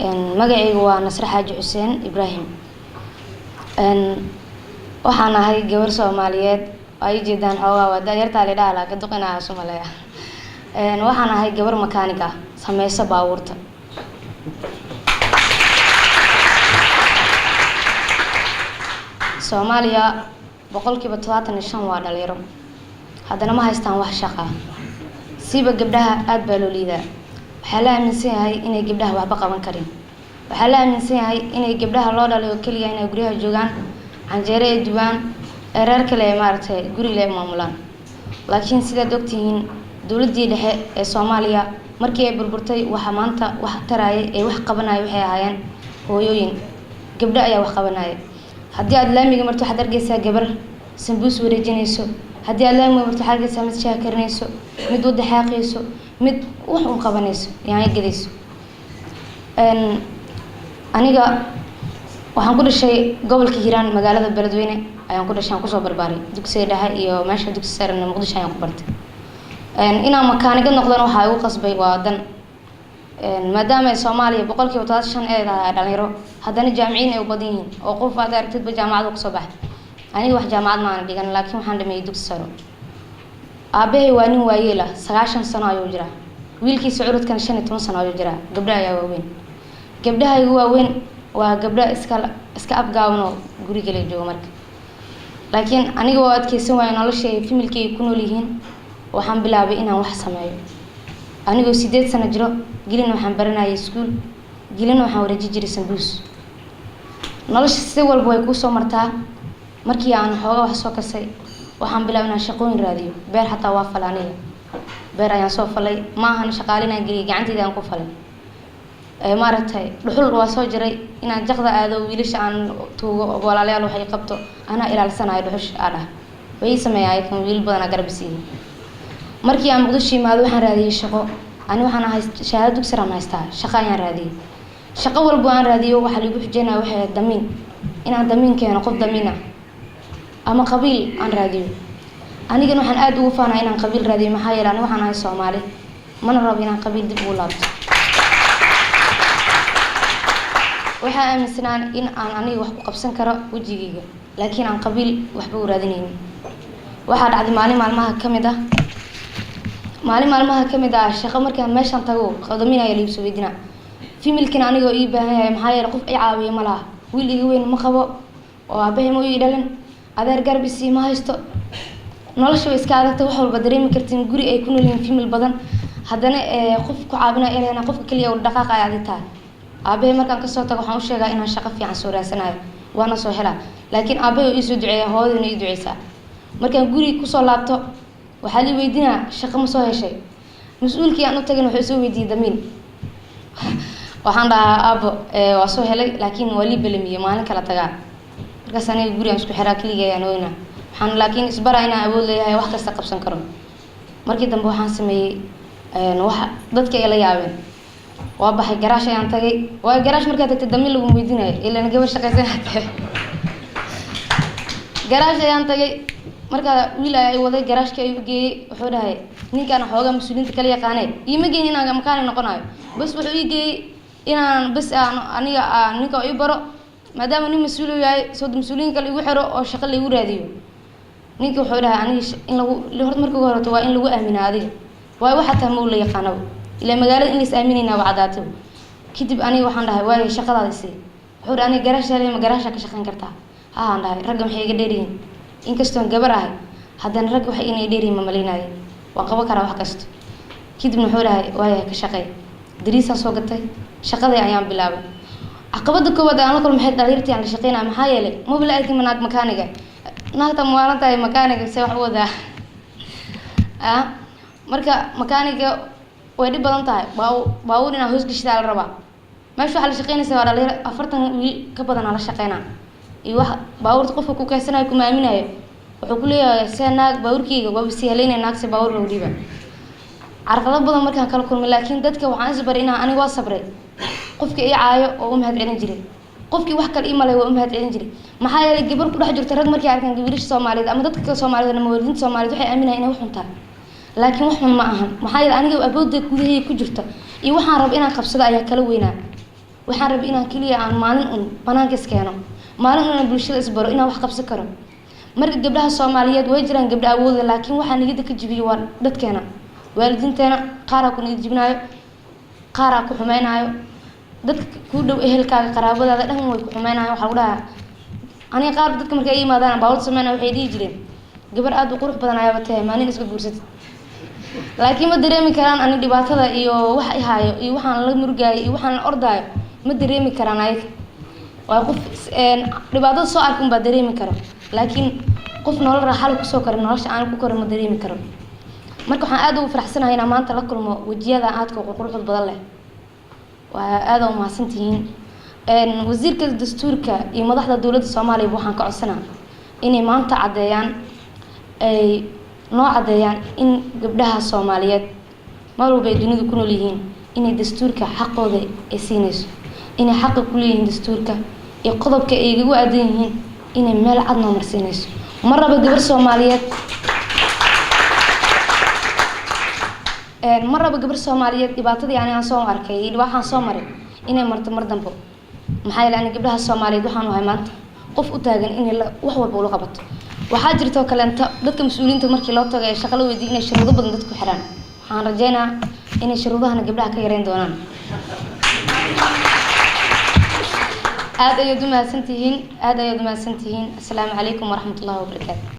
magacaygu waa Nasr Xaaji Xuseen Ibrahim. waxaan ahay gabar Soomaaliyeed ay jeedaan xoogaa wada yarta la dhaala ka duqinaa Soomaaliya. waxaan ahay gabar makaanig ah sameeysa baabuurta. Soomaaliya boqolkiiba 75 waa dhalinyaro. haddana ma haystaan wax shaqo ah. Siiba gabdhaha aad baa loo liidaa. waxaa la aaminsan yahay inay gabdhaha waxba qaban karin. waxaa la aaminsan yahay inay gabdhaha loo dhaliyo kaliya inay guriga joogaan canjeero ay dubaan reer kale maartay guriga ay maamulaan. laakiin sidaad ogtihiin dawladii dhexe ee Soomaaliya markii ay burburtay waxa maanta wax taraayay ay wax qabanay waxay ahaayeen hooyooyin gabdha ayaa wax qabanay. haddii aad laamiga marto waxaad argaysaa gabar sambuus wareejinayso. haddii aad laamiga marto waxaad argaysaa mid shaah karinayso, mid wada xaaqayso, mid wax u qabanayso yahay gadayso. aniga waxaan ku dhashay gobolka Hiiraan magaalada Beledweyne ayaan ku dhashay, aan ku soo barbaaray dugsiga dhexe iyo meesha dugsiga sare ee Muqdisho ayaan ku bartay. inaan makaaniga noqdana waxa igu qasbay waa dan maadaama Soomaaliya boqolkiiba 35 ay tahay dhalinyaro, haddana jaamiciin ay u badan yihiin oo qof aad aragtidba jaamacad ku soo baxay. aniga wax jaamacad ma aan dhigan, laakiin waxaan dhameeyay dugsi sare. aabahay waa nin waayeel ah 90 sano ayuu jiraa, wiilkiisa curudkan 15 sano ayuu jiraa. gabdhaha ayaa waaweyn. gabdhaha igu waaweyn waa gabdha iska afgaaban oo guriga la joogo marka. laakiin aniga waa adkeysan waayay noloshayda familkayga ku nool yihiin. waxaan bilaabay inaan wax sameeyo. anigoo 8 sano jiro gelin waxaan baranayay iskuul, gelin waxaan wareejin jiray sambuus. nolosha si walba way ku soo martaa. markii aan xoogaa wax soo kasay waxaan bilaabay inaan shaqooyin raadiyo. beer xataa waa falaanay. beer ayaan soo falay, ma ahan shaqaalinaan geliyay, gacantayda aan ku falay. maaragtay dhuxul waa soo jiray inaan jaqda aado wiilasha aan tuugo walaalayaal waxay qabto ana ilaalsanayo dhuxush aadha way sameeyay kan wiil badan garab siiyay. markii aan Muqdisho imaado waxaan raadiyay shaqo. ani waxaan ahay shahaado dugsi sare haystaa, shaqo ayaan raadiyay. shaqo walba aan raadiyo waxa lagu xijeenaa waxay damiin inaan damiin keeno qof damiin ah ama qabiil aan raadiyo. anigana waxaan aad ugu faanaa inaan qabiil raadiyo maxaa yeelay ani waxaan ahay Soomaali, mana rabo inaan qabiil dib ugu laabto. waxaa aaminsanaan in aan aniga wax ku qabsan karo wajigayga, laakiin aan qabiil waxba u raadinaynin. waxaa dhacday maalin maalmaha kamid ah shaqo markaan meeshan tago qadaminaya la soo weydina familkina anigoo ii baahan yahay maxaa yeelay qof ay caawiyo ma laha. wiil iga weyn ma qabo oo aabahay ma ii dhalan, adeer garbisi ma haysto. nolosha iska adagta wax walba dareemi kartiin guri ay ku noolyihiin famil badan, haddana qof ku caawinaya inay qofka kaliya uu dhaqaaq ay adagtahay. aabahay markaan ka soo tago waxaan u sheegaa inaan shaqo fiican soo raadsanayo waana soo helaa, laakiin aabahay ii soo duceeyaa, hooyaduna ii duceysaa. markaan guri ku soo laabto waxaa la weydiinaa shaqo ma soo heshay. mas'uulkii aan u tagay wuxuu soo weydiiyay damiin. waxaan dhahaa aabo waa soo helay laakiin waa lii balamiye maalin kala tagaa. markaas aniga guri aan isku xiraa kaliya ayaan ooyna. waxaan laakiin isbaraa inaan awood leeyahay wax kasta qabsan karo. markii dambe waxaan sameeyay waxa dadka ay la yaabeen. waa baxay garaash ayaan tagay. waa garaash markaa tagtay damiin lagu weydiinayo ilaa gabar shaqaysanayay. garaash ayaan tagay. marka wiil ay waday garaashka ay u geeyay wuxuu dhahay ninkan xoogaa mas'uuliyiinta kala yaqaanay iima geeyin inaan makaani noqonayo, bas wuxuu ii geeyay inaan bas aniga ninka ii baro maadaama nin mas'uul yahay soo mas'uuliyiin kale igu xiro oo shaqo lagu raadiyo. ninka wuxuu dhahay aniga in lagu horta markii hore waa in lagu aaminaa adiga way waxa taa ma la yaqaano ila magaalada in is aaminayna wacdaato. kadib aniga waxaan dhahay way shaqadaada si wuxuu dhahay aniga garaash leeyahay ma garaasha ka shaqeyn kartaa. aan dhahay ragga maxay iga dheeriin inkastoo gabar ahay haddana rag waxay inay dheeriin ma maleynayo waan qaban karaa wax kasta. kadib wuxuu dhahay way ka shaqeey dariisa soo gatay shaqadii ayaan bilaabay. caqabada koowaad aan la kulmay maxay dhaliirtii aan la shaqeynaa maxaa yeelay mobile ay timaad makaaniga naagta maalinta ay makaaniga si wax wada marka makaaniga way dhib badan tahay baawur inaa hoos gashida la rabaa. meesha waxa la shaqeynaysaa waa dhaliir 40 wiil ka badan la shaqeynaa iyo wax baawurta qofka ku kaysanayo kuma aaminayo wuxuu ku leeyahay seenaag baawurkeyga waa si haleynay naagsi baawur loo dhiiba. carqalad badan markaan kala kulmay, laakiin dadka waxaan isbaray inaan aniga waa sabray. qofka ii caayo oo u mahad celin jiray, qofkii wax kale ii malay waa u mahad celin jiray. maxaa yeelay gabar ku dhex jirta rag markii arkaan gabrish Soomaaliyeed ama dadka Soomaaliyeed ama waalidiinta Soomaaliyeed waxay aaminayaan inay wax xun tahay, laakiin wax xun ma ahan. maxaa yeelay aniga awoodda gudaheeda ku jirta iyo waxaan rab inaan qabsado ayaa kala weynaa. waxaan rabay inaan kaliya aan maalin un banaanka iskeeno maalin un bulshada isbaro inaan wax qabsan karo marka gabdhaha Soomaaliyeed way jiraan gabdho awood leh laakiin waxa niyada ka jibiyay waa dadkeena waalidiinteena qaar ku niyad jibinayo qaar ku xumaynayo dadka ku dhow ehelkaaga qaraabadaada dhan way ku xumaynayo waxa u dhahaa aniga qaar dadka markay yimaadaan baawad sameeyaan waxay dhigi jireen gabar aad u qurux badan ayaa tahay maalin iska guursatay laakiin ma dareemi karaan ani dhibaatada iyo wax ay haayo iyo waxaan la murgaayo iyo waxaan la ordaayo ma dareemi karaan ayaga waa qof dhibaato soo arkin ba dareemi karo laakiin qof nolol raaxo ku soo karin nolosha aan ku korin ma dareemi karo marka waxaan aad ugu faraxsanahay inaan maanta la kulmo wajiyada aadka quruxda badan leh waa aad u mahadsantihiin wasiirka dastuurka iyo madaxda dawladda Soomaaliya waxaan ka codsanaa inay maanta cadeeyaan ay noo cadeeyaan in gabdhaha Soomaaliyeed mar walba ay dunida ku nool yihiin inay dastuurka xaqooda ay siinayso inay xaq ku leeyihiin dastuurka iyo qodobka ay ugu aadan yihiin inay meel cad noo marsiinayso maraba gabar Soomaaliyeed maraba gabar Soomaaliyeed dhibaatadii aan soo arkay waxaan soo maray inay marto mar dambe maxay ilaa gabdhaha Soomaaliyeed waxaan u hay maanta qof u taagan in wax walba uu qabato waxaa jirto kaleenta dadka mas'uuliyiinta markii loo tagay shaqada weydii inay shuruudo badan dadku xiraan waxaan rajeynaa inay shuruudahana gabdhaha ka yareyn doonaan aad ayaad u mahadsantihiin assalaamu calaykum waraxmatullaahi wabarakaatuh